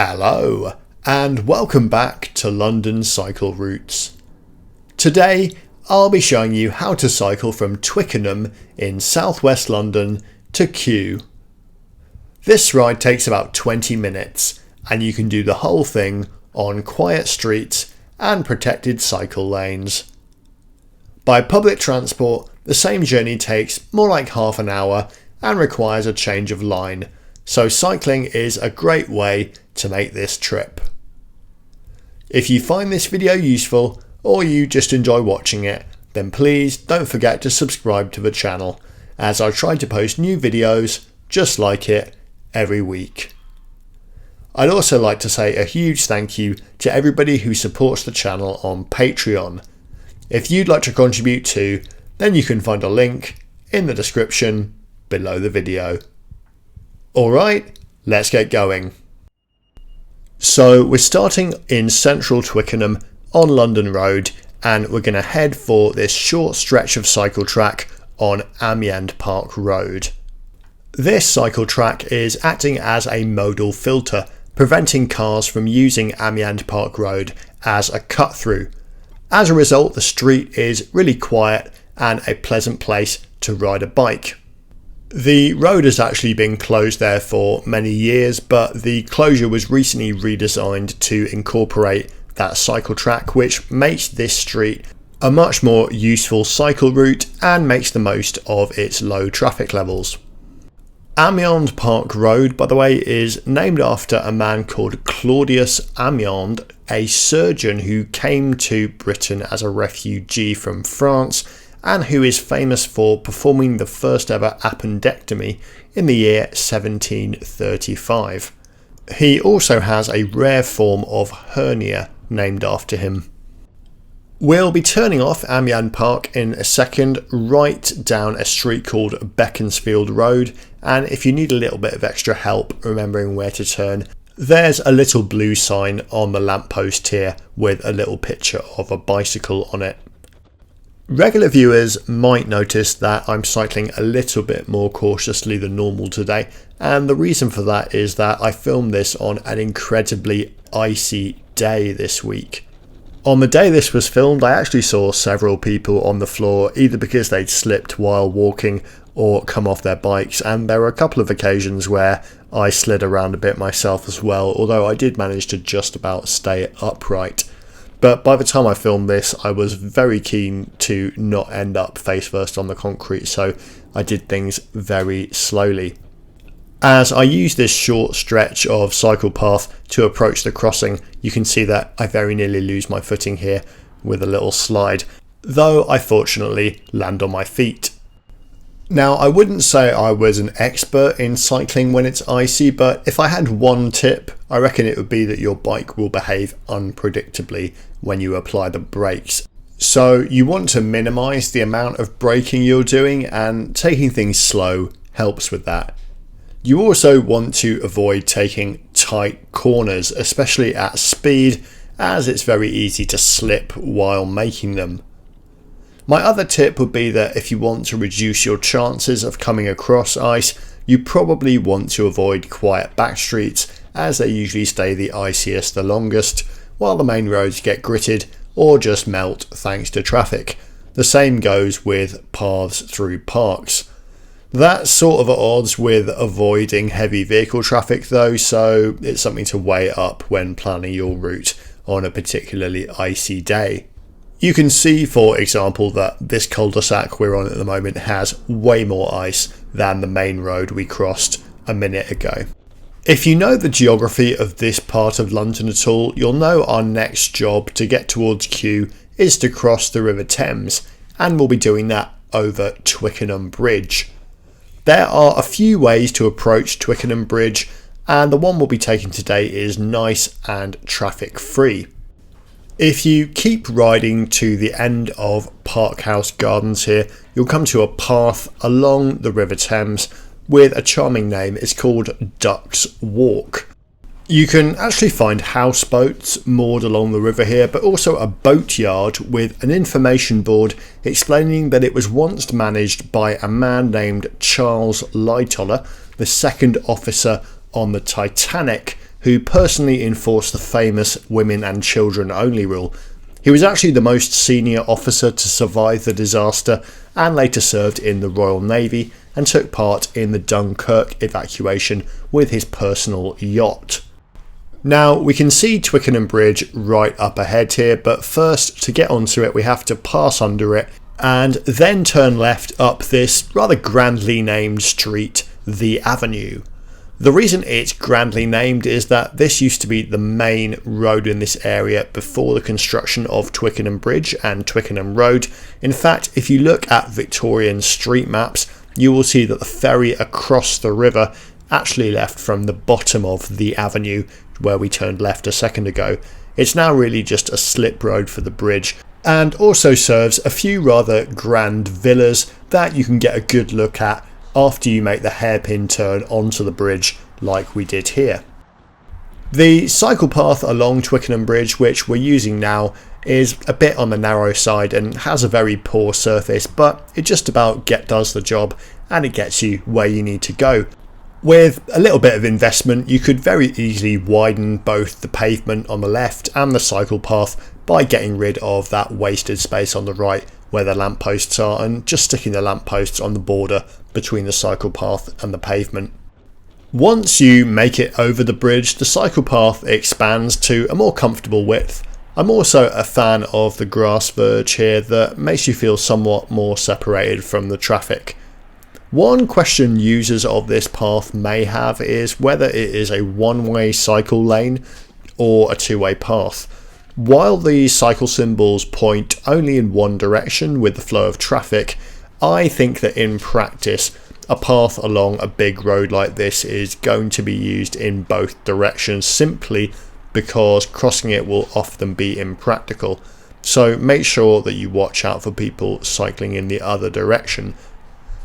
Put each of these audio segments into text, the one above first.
Hello and welcome back to London Cycle Routes. Today I'll be showing you how to cycle from Twickenham in southwest London to Kew. This ride takes about 20 minutes and you can do the whole thing on quiet streets and protected cycle lanes. By public transport, the same journey takes more like half an hour and requires a change of line, so cycling is a great way to make this trip. If you find this video useful or you just enjoy watching it, then please don't forget to subscribe to the channel, as I try to post new videos just like it every week. I'd also like to say a huge thank you to everybody who supports the channel on Patreon. If you'd like to contribute too, then you can find a link in the description below the video. Alright, let's get going. So we're starting in central Twickenham on London Road, and we're going to head for this short stretch of cycle track on Amyand Park Road. This cycle track is acting as a modal filter, preventing cars from using Amyand Park Road as a cut through. As a result, the street is really quiet and a pleasant place to ride a bike. The road has actually been closed there for many years, but the closure was recently redesigned to incorporate that cycle track, which makes this street a much more useful cycle route and makes the most of its low traffic levels. Amyand Park Road, by the way, is named after a man called Claudius Amyand, a surgeon who came to Britain as a refugee from France and who is famous for performing the first ever appendectomy in the year 1735. He also has a rare form of hernia named after him. We'll be turning off Amyand Park in a second, right down a street called Beaconsfield Road, and if you need a little bit of extra help remembering where to turn, there's a little blue sign on the lamppost here with a little picture of a bicycle on it. Regular viewers might notice that I'm cycling a little bit more cautiously than normal today, and the reason for that is that I filmed this on an incredibly icy day this week. On the day this was filmed, I actually saw several people on the floor, either because they'd slipped while walking or come off their bikes, and there were a couple of occasions where I slid around a bit myself as well, although I did manage to just about stay upright. But by the time I filmed this, I was very keen to not end up face first on the concrete, so I did things very slowly. As I use this short stretch of cycle path to approach the crossing, you can see that I very nearly lose my footing here with a little slide, though I fortunately land on my feet. Now, I wouldn't say I was an expert in cycling when it's icy, but if I had one tip, I reckon it would be that your bike will behave unpredictably when you apply the brakes. So you want to minimise the amount of braking you're doing, and taking things slow helps with that. You also want to avoid taking tight corners, especially at speed, as it's very easy to slip while making them. My other tip would be that if you want to reduce your chances of coming across ice, you probably want to avoid quiet back streets, as they usually stay the iciest the longest, while the main roads get gritted or just melt thanks to traffic. The same goes with paths through parks. That's sort of at odds with avoiding heavy vehicle traffic though, so it's something to weigh up when planning your route on a particularly icy day. You can see, for example, that this cul-de-sac we're on at the moment has way more ice than the main road we crossed a minute ago. If you know the geography of this part of London at all, you'll know our next job to get towards Kew is to cross the River Thames, and we'll be doing that over Twickenham Bridge. There are a few ways to approach Twickenham Bridge, and the one we'll be taking today is nice and traffic free. If you keep riding to the end of Kew Gardens here, you'll come to a path along the River Thames with a charming name. It's called Duck's Walk. You can actually find houseboats moored along the river here, but also a boatyard with an information board explaining that it was once managed by a man named Charles Lightoller, the second officer on the Titanic, who personally enforced the famous women and children only rule. He was actually the most senior officer to survive the disaster and later served in the Royal Navy and took part in the Dunkirk evacuation with his personal yacht. Now we can see Twickenham Bridge right up ahead here, but first to get onto it we have to pass under it and then turn left up this rather grandly named street, the Avenue. The reason it's grandly named is that this used to be the main road in this area before the construction of Twickenham Bridge and Twickenham Road. In fact, if you look at Victorian street maps, you will see that the ferry across the river actually left from the bottom of the avenue where we turned left a second ago. It's now really just a slip road for the bridge and also serves a few rather grand villas that you can get a good look at after you make the hairpin turn onto the bridge like we did here. The cycle path along Twickenham Bridge, which we're using now, is a bit on the narrow side and has a very poor surface, but it just about does the job and it gets you where you need to go. With a little bit of investment, you could very easily widen both the pavement on the left and the cycle path by getting rid of that wasted space on the right where the lampposts are and just sticking the lampposts on the border between the cycle path and the pavement. Once you make it over the bridge, the cycle path expands to a more comfortable width. I'm also a fan of the grass verge here that makes you feel somewhat more separated from the traffic. One question users of this path may have is whether it is a one-way cycle lane or a two-way path. While the cycle symbols point only in one direction with the flow of traffic, I think that in practice a path along a big road like this is going to be used in both directions simply because crossing it will often be impractical. So make sure that you watch out for people cycling in the other direction.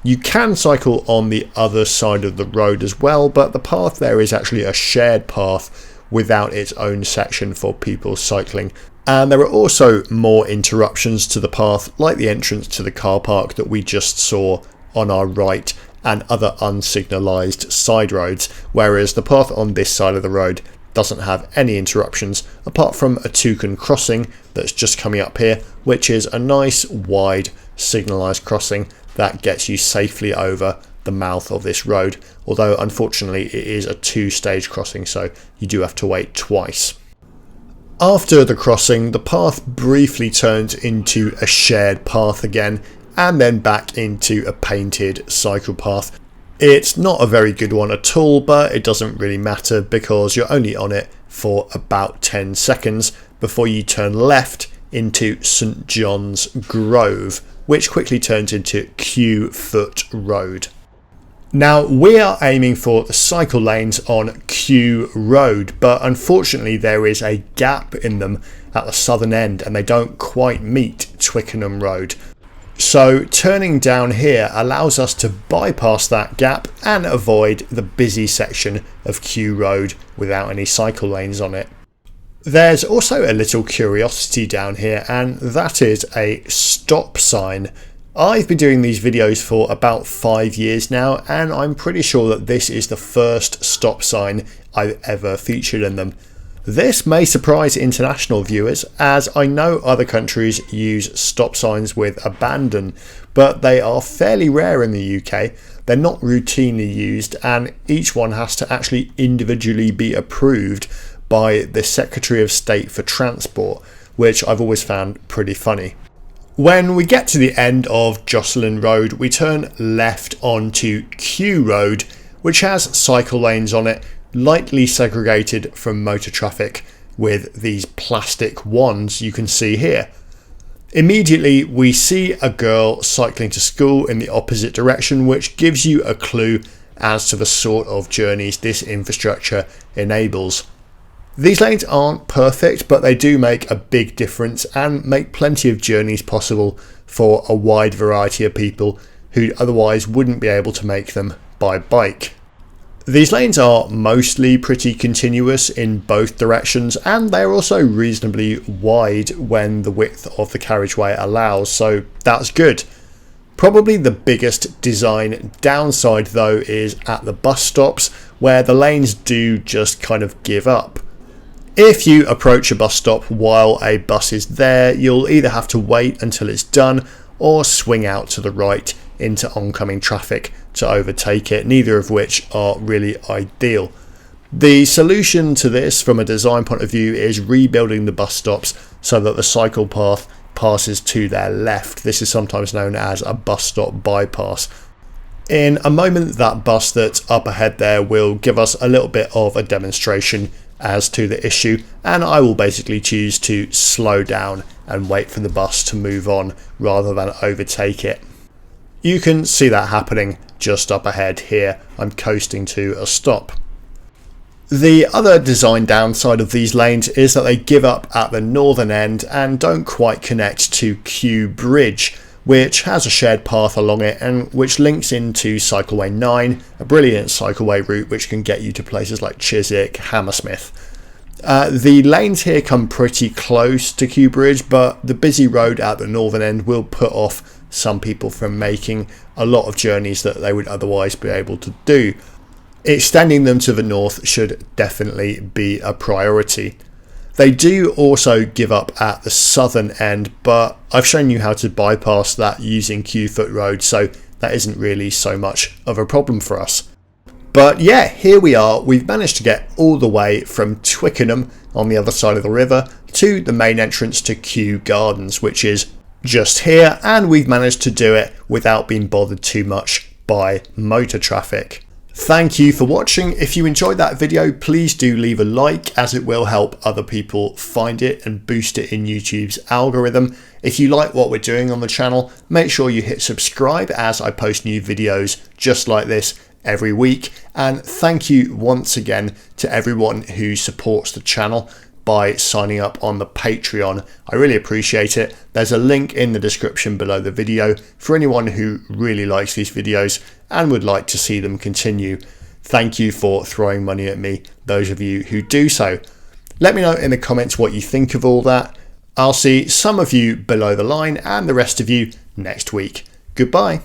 You can cycle on the other side of the road as well, but the path there is actually a shared path without its own section for people cycling. And there are also more interruptions to the path, like the entrance to the car park that we just saw on our right and other unsignalised side roads, whereas the path on this side of the road doesn't have any interruptions apart from a toucan crossing that's just coming up here, which is a nice wide signalised crossing that gets you safely over the mouth of this road, although unfortunately it is a two-stage crossing, so you do have to wait twice. After the crossing, the path briefly turns into a shared path again and then back into a painted cycle path. It's not a very good one at all, but it doesn't really matter because you're only on it for about 10 seconds before you turn left into St John's Grove, which quickly turns into Kew Road. Now we are aiming for the cycle lanes on Kew Road, but unfortunately there is a gap in them at the southern end and they don't quite meet Twickenham Road. So turning down here allows us to bypass that gap and avoid the busy section of Kew Road without any cycle lanes on it. There's also a little curiosity down here, and that is a stop sign. I've been doing these videos for about 5 years now, and I'm pretty sure that this is the first stop sign I've ever featured in them. This may surprise international viewers, as I know other countries use stop signs with abandon, but they are fairly rare in the UK. They're not routinely used, and each one has to actually individually be approved by the Secretary of State for Transport, which I've always found pretty funny. When we get to the end of Jocelyn Road, we turn left onto Kew Road, which has cycle lanes on it, lightly segregated from motor traffic with these plastic wands you can see here. Immediately we see a girl cycling to school in the opposite direction, which gives you a clue as to the sort of journeys this infrastructure enables. These lanes aren't perfect, but they do make a big difference and make plenty of journeys possible for a wide variety of people who otherwise wouldn't be able to make them by bike. These lanes are mostly pretty continuous in both directions, and they're also reasonably wide when the width of the carriageway allows, so that's good. Probably the biggest design downside though is at the bus stops, where the lanes do just kind of give up. If you approach a bus stop while a bus is there, you'll either have to wait until it's done or swing out to the right into oncoming traffic to overtake it, neither of which are really ideal. The solution to this from a design point of view is rebuilding the bus stops so that the cycle path passes to their left. This is sometimes known as a bus stop bypass. In a moment, that bus that's up ahead there will give us a little bit of a demonstration as to the issue, and I will basically choose to slow down and wait for the bus to move on rather than overtake it. You can see that happening just up ahead here. I'm coasting to a stop. The other design downside of these lanes is that they give up at the northern end and don't quite connect to Kew Bridge, which has a shared path along it and which links into Cycleway 9, a brilliant cycleway route which can get you to places like Chiswick, Hammersmith. The lanes here come pretty close to Kew Bridge, but the busy road at the northern end will put off some people from making a lot of journeys that they would otherwise be able to do. Extending them to the north should definitely be a priority. They do also give up at the southern end, but I've shown you how to bypass that using Kew Road, so that isn't really so much of a problem for us. But yeah, here we are. We've managed to get all the way from Twickenham on the other side of the river to the main entrance to Kew Gardens, which is just here, and we've managed to do it without being bothered too much by motor traffic. Thank you for watching. If you enjoyed that video, please do leave a like, as it will help other people find it and boost it in YouTube's algorithm. If you like what we're doing on the channel, make sure you hit subscribe, as I post new videos just like this every week. And thank you once again to everyone who supports the channel by signing up on the Patreon. I really appreciate it. There's a link in the description below the video for anyone who really likes these videos and would like to see them continue. Thank you for throwing money at me, those of you who do so. Let me know in the comments what you think of all that. I'll see some of you below the line and the rest of you next week. Goodbye.